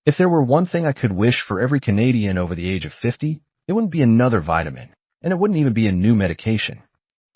If there were one thing I could wish for every Canadian over the age of 50, it wouldn't be another vitamin, and it wouldn't even be a new medication.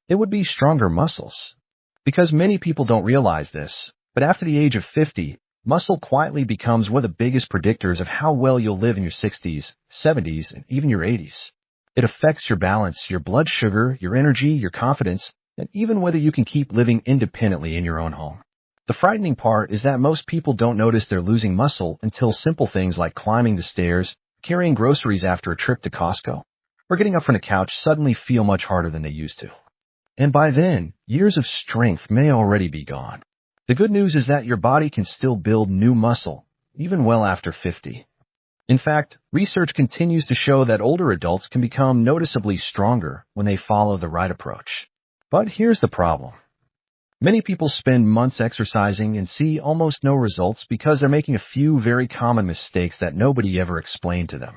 It would be stronger muscles. Because many people don't realize this, but after the age of 50, muscle quietly becomes one of the biggest predictors of how well you'll live in your 60s, 70s, and even your 80s. It affects your balance, your blood sugar, your energy, your confidence, and even whether you can keep living independently in your own home. The frightening part is that most people don't notice they're losing muscle until simple things like climbing the stairs, carrying groceries after a trip to Costco, or getting up from the couch suddenly feel much harder than they used to. And by then, years of strength may already be gone. The good news is that your body can still build new muscle, even well after 50. In fact, research continues to show that older adults can become noticeably stronger when they follow the right approach. But here's the problem. Many people spend months exercising and see almost no results because they're making a few very common mistakes that nobody ever explained to them.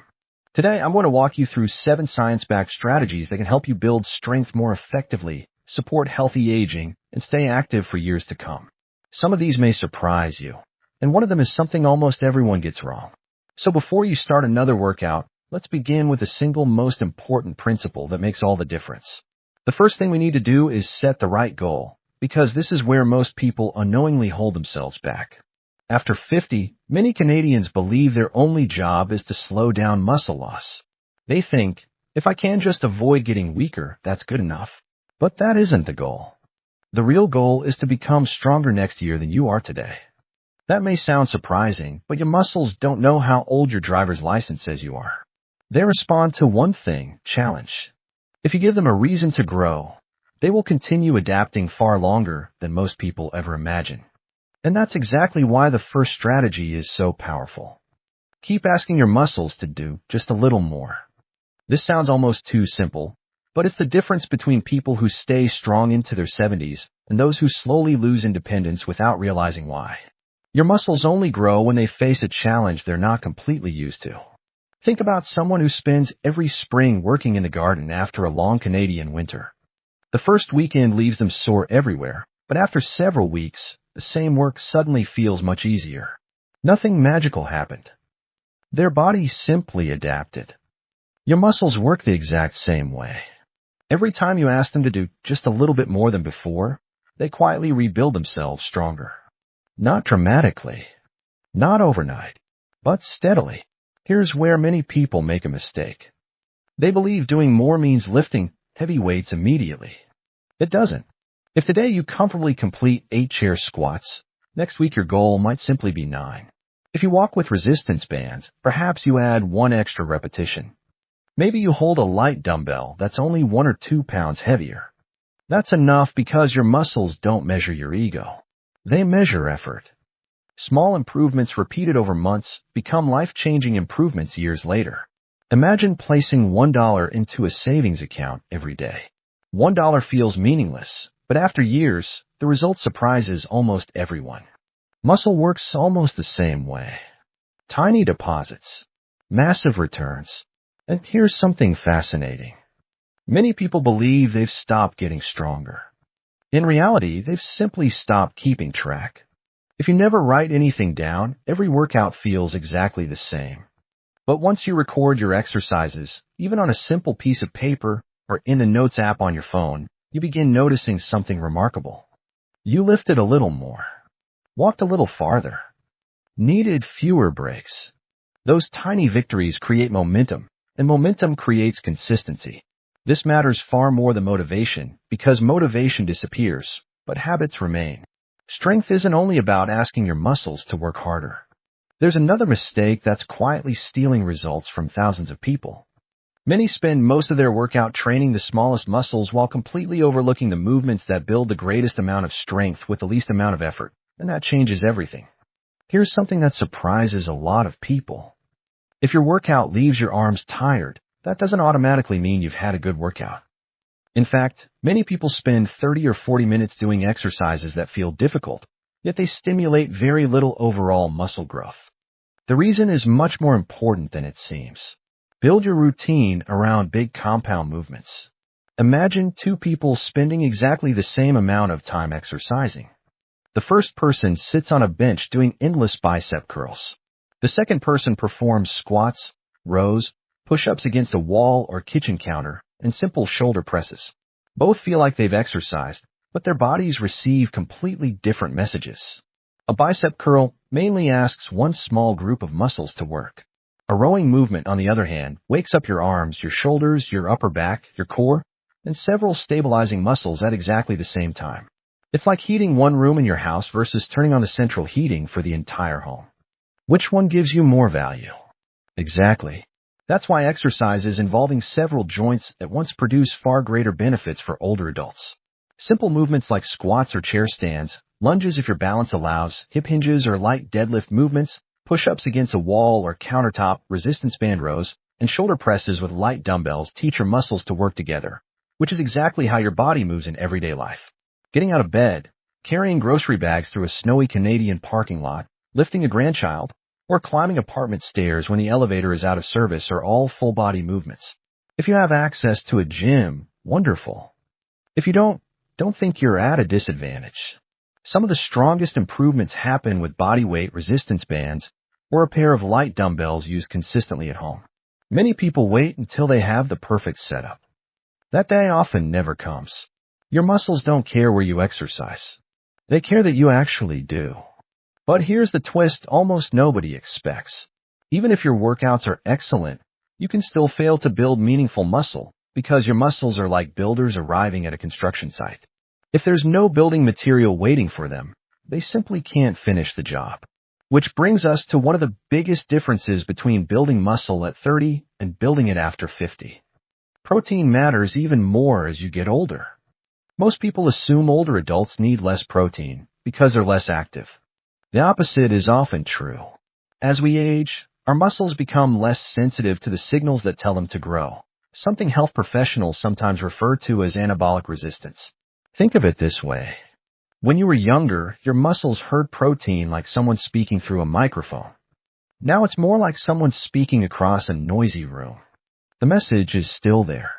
Today, I'm going to walk you through 7 science-backed strategies that can help you build strength more effectively, support healthy aging, and stay active for years to come. Some of these may surprise you, and one of them is something almost everyone gets wrong. So before you start another workout, let's begin with the single most important principle that makes all the difference. The first thing we need to do is set the right goal, because this is where most people unknowingly hold themselves back. After 50, many Canadians believe their only job is to slow down muscle loss. They think, if I can just avoid getting weaker, that's good enough. But that isn't the goal. The real goal is to become stronger next year than you are today. That may sound surprising, but your muscles don't know how old your driver's license says you are. They respond to one thing, challenge. If you give them a reason to grow, they will continue adapting far longer than most people ever imagine. And that's exactly why the first strategy is so powerful. Keep asking your muscles to do just a little more. This sounds almost too simple, but it's the difference between people who stay strong into their 70s and those who slowly lose independence without realizing why. Your muscles only grow when they face a challenge they're not completely used to. Think about someone who spends every spring working in the garden after a long Canadian winter. The first weekend leaves them sore everywhere, but after several weeks, the same work suddenly feels much easier. Nothing magical happened. Their body simply adapted. Your muscles work the exact same way. Every time you ask them to do just a little bit more than before, they quietly rebuild themselves stronger. Not dramatically, not overnight, but steadily. Here's where many people make a mistake. They believe doing more means lifting heavy weights immediately. It doesn't. If today you comfortably complete 8 chair squats, next week your goal might simply be 9. If you walk with resistance bands, perhaps you add 1 extra repetition. Maybe you hold a light dumbbell that's only 1 or 2 pounds heavier. That's enough because your muscles don't measure your ego. They measure effort. Small improvements repeated over months become life-changing improvements years later. Imagine placing $1 into a savings account every day. $1 feels meaningless, but after years, the result surprises almost everyone. Muscle works almost the same way. Tiny deposits, massive returns. And here's something fascinating. Many people believe they've stopped getting stronger. In reality, they've simply stopped keeping track. If you never write anything down, every workout feels exactly the same. But once you record your exercises, even on a simple piece of paper or in the Notes app on your phone, you begin noticing something remarkable. You lifted a little more, walked a little farther, needed fewer breaks. Those tiny victories create momentum, and momentum creates consistency. This matters far more than motivation, because motivation disappears, but habits remain. Strength isn't only about asking your muscles to work harder. There's another mistake that's quietly stealing results from thousands of people. Many spend most of their workout training the smallest muscles while completely overlooking the movements that build the greatest amount of strength with the least amount of effort, and that changes everything. Here's something that surprises a lot of people. If your workout leaves your arms tired, that doesn't automatically mean you've had a good workout. In fact, many people spend 30 or 40 minutes doing exercises that feel difficult, yet they stimulate very little overall muscle growth. The reason is much more important than it seems. Build your routine around big compound movements. Imagine 2 people spending exactly the same amount of time exercising. The first person sits on a bench doing endless bicep curls. The second person performs squats, rows, push-ups against a wall or kitchen counter, and simple shoulder presses. Both feel like they've exercised, but their bodies receive completely different messages. A bicep curl mainly asks one small group of muscles to work. A rowing movement, on the other hand, wakes up your arms, your shoulders, your upper back, your core, and several stabilizing muscles at exactly the same time. It's like heating one room in your house versus turning on the central heating for the entire home. Which one gives you more value? Exactly. That's why exercises involving several joints at once produce far greater benefits for older adults. Simple movements like squats or chair stands, lunges if your balance allows, hip hinges or light deadlift movements, push-ups against a wall or countertop, resistance band rows, and shoulder presses with light dumbbells teach your muscles to work together, which is exactly how your body moves in everyday life. Getting out of bed, carrying grocery bags through a snowy Canadian parking lot, lifting a grandchild, or climbing apartment stairs when the elevator is out of service are all full-body movements. If you have access to a gym, wonderful. If you don't think you're at a disadvantage. Some of the strongest improvements happen with body weight resistance bands or a pair of light dumbbells used consistently at home. Many people wait until they have the perfect setup. That day often never comes. Your muscles don't care where you exercise. They care that you actually do. But here's the twist almost nobody expects. Even if your workouts are excellent, you can still fail to build meaningful muscle because your muscles are like builders arriving at a construction site. If there's no building material waiting for them, they simply can't finish the job. Which brings us to one of the biggest differences between building muscle at 30 and building it after 50. Protein matters even more as you get older. Most people assume older adults need less protein because they're less active. The opposite is often true. As we age, our muscles become less sensitive to the signals that tell them to grow, something health professionals sometimes refer to as anabolic resistance. Think of it this way. When you were younger, your muscles heard protein like someone speaking through a microphone. Now it's more like someone speaking across a noisy room. The message is still there.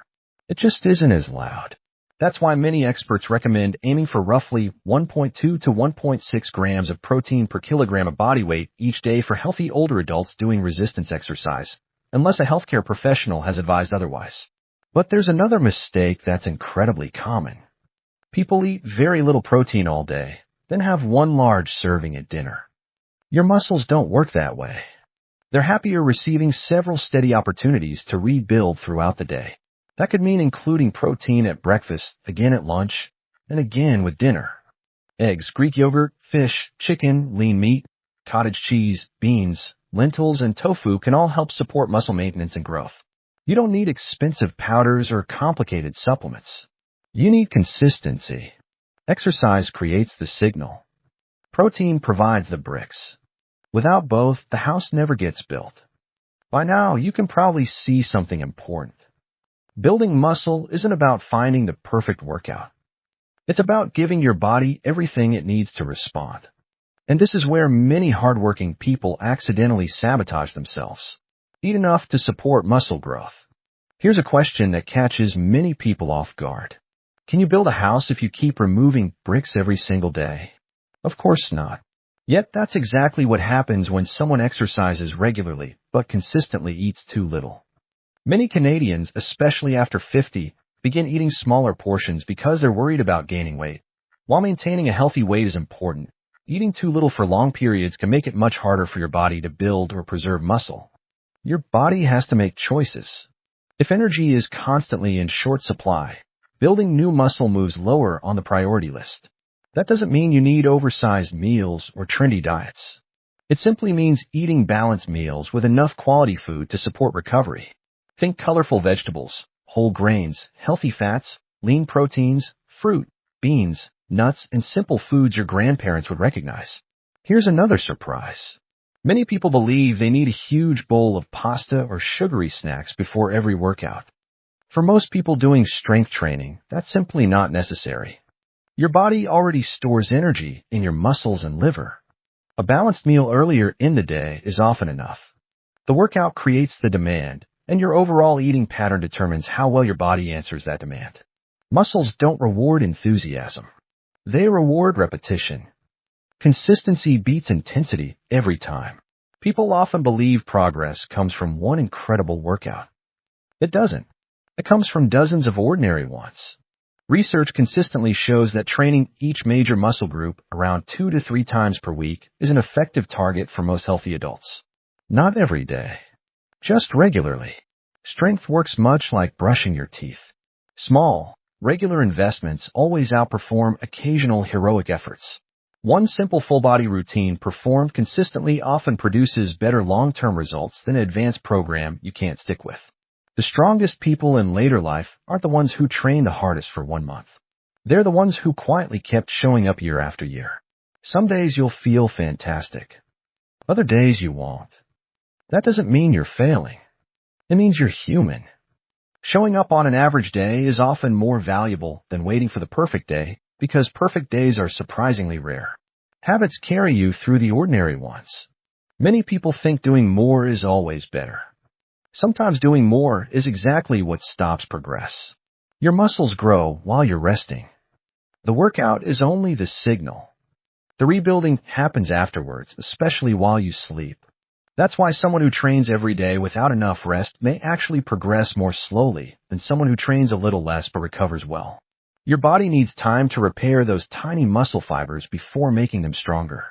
It just isn't as loud. That's why many experts recommend aiming for roughly 1.2 to 1.6 grams of protein per kilogram of body weight each day for healthy older adults doing resistance exercise, unless a healthcare professional has advised otherwise. But there's another mistake that's incredibly common. People eat very little protein all day, then have one large serving at dinner. Your muscles don't work that way. They're happier receiving several steady opportunities to rebuild throughout the day. That could mean including protein at breakfast, again at lunch, and again with dinner. Eggs, Greek yogurt, fish, chicken, lean meat, cottage cheese, beans, lentils, and tofu can all help support muscle maintenance and growth. You don't need expensive powders or complicated supplements. You need consistency. Exercise creates the signal. Protein provides the bricks. Without both, the house never gets built. By now, you can probably see something important. Building muscle isn't about finding the perfect workout. It's about giving your body everything it needs to respond. And this is where many hardworking people accidentally sabotage themselves. Eat enough to support muscle growth. Here's a question that catches many people off guard. Can you build a house if you keep removing bricks every single day? Of course not. Yet that's exactly what happens when someone exercises regularly but consistently eats too little. Many Canadians, especially after 50, begin eating smaller portions because they're worried about gaining weight. While maintaining a healthy weight is important, eating too little for long periods can make it much harder for your body to build or preserve muscle. Your body has to make choices. If energy is constantly in short supply, building new muscle moves lower on the priority list. That doesn't mean you need oversized meals or trendy diets. It simply means eating balanced meals with enough quality food to support recovery. Think colorful vegetables, whole grains, healthy fats, lean proteins, fruit, beans, nuts, and simple foods your grandparents would recognize. Here's another surprise. Many people believe they need a huge bowl of pasta or sugary snacks before every workout. For most people doing strength training, that's simply not necessary. Your body already stores energy in your muscles and liver. A balanced meal earlier in the day is often enough. The workout creates the demand, and your overall eating pattern determines how well your body answers that demand. Muscles don't reward enthusiasm. They reward repetition. Consistency beats intensity every time. People often believe progress comes from one incredible workout. It doesn't. It comes from dozens of ordinary ones. Research consistently shows that training each major muscle group around 2 to 3 times per week is an effective target for most healthy adults. Not every day, just regularly. Strength works much like brushing your teeth. Small, regular investments always outperform occasional heroic efforts. One simple full-body routine performed consistently often produces better long-term results than an advanced program you can't stick with. The strongest people in later life aren't the ones who train the hardest for 1 month. They're the ones who quietly kept showing up year after year. Some days you'll feel fantastic. Other days you won't. That doesn't mean you're failing. It means you're human. Showing up on an average day is often more valuable than waiting for the perfect day because perfect days are surprisingly rare. Habits carry you through the ordinary ones. Many people think doing more is always better. Sometimes doing more is exactly what stops progress. Your muscles grow while you're resting. The workout is only the signal. The rebuilding happens afterwards, especially while you sleep. That's why someone who trains every day without enough rest may actually progress more slowly than someone who trains a little less but recovers well. Your body needs time to repair those tiny muscle fibers before making them stronger.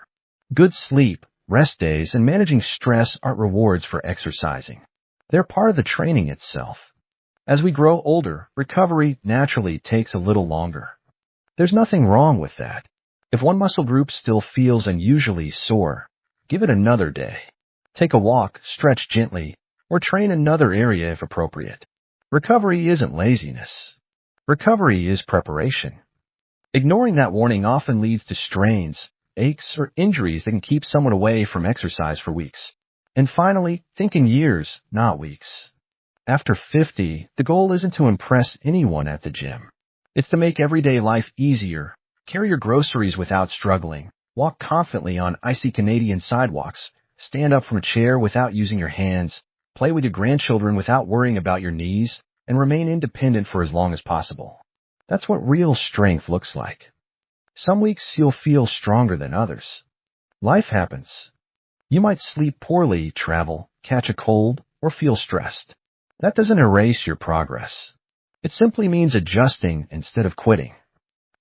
Good sleep, rest days, and managing stress aren't rewards for exercising. They're part of the training itself. As we grow older, recovery naturally takes a little longer. There's nothing wrong with that. If one muscle group still feels unusually sore, give it another day. Take a walk, stretch gently, or train another area if appropriate. Recovery isn't laziness. Recovery is preparation. Ignoring that warning often leads to strains, aches, or injuries that can keep someone away from exercise for weeks. And finally, think in years, not weeks. After 50, the goal isn't to impress anyone at the gym. It's to make everyday life easier, carry your groceries without struggling, walk confidently on icy Canadian sidewalks, stand up from a chair without using your hands, play with your grandchildren without worrying about your knees, and remain independent for as long as possible. That's what real strength looks like. Some weeks you'll feel stronger than others. Life happens. You might sleep poorly, travel, catch a cold, or feel stressed. That doesn't erase your progress. It simply means adjusting instead of quitting.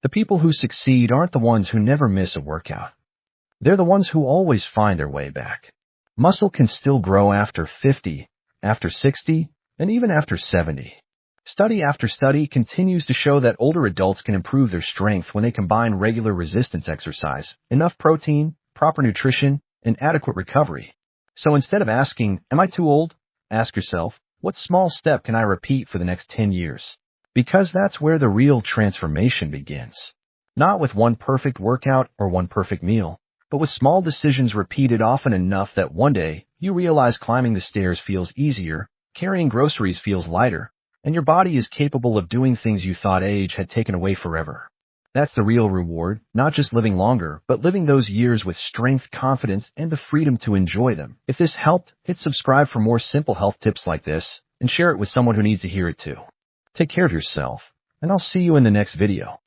The people who succeed aren't the ones who never miss a workout. They're the ones who always find their way back. Muscle can still grow after 50, after 60, and even after 70. Study after study continues to show that older adults can improve their strength when they combine regular resistance exercise, enough protein, proper nutrition, and adequate recovery. So instead of asking, "Am I too old?" ask yourself, "What small step can I repeat for the next 10 years?" Because that's where the real transformation begins. Not with one perfect workout or one perfect meal, but with small decisions repeated often enough that one day you realize climbing the stairs feels easier, carrying groceries feels lighter, and your body is capable of doing things you thought age had taken away forever. That's the real reward, not just living longer, but living those years with strength, confidence, and the freedom to enjoy them. If this helped, hit subscribe for more simple health tips like this, and share it with someone who needs to hear it too. Take care of yourself, and I'll see you in the next video.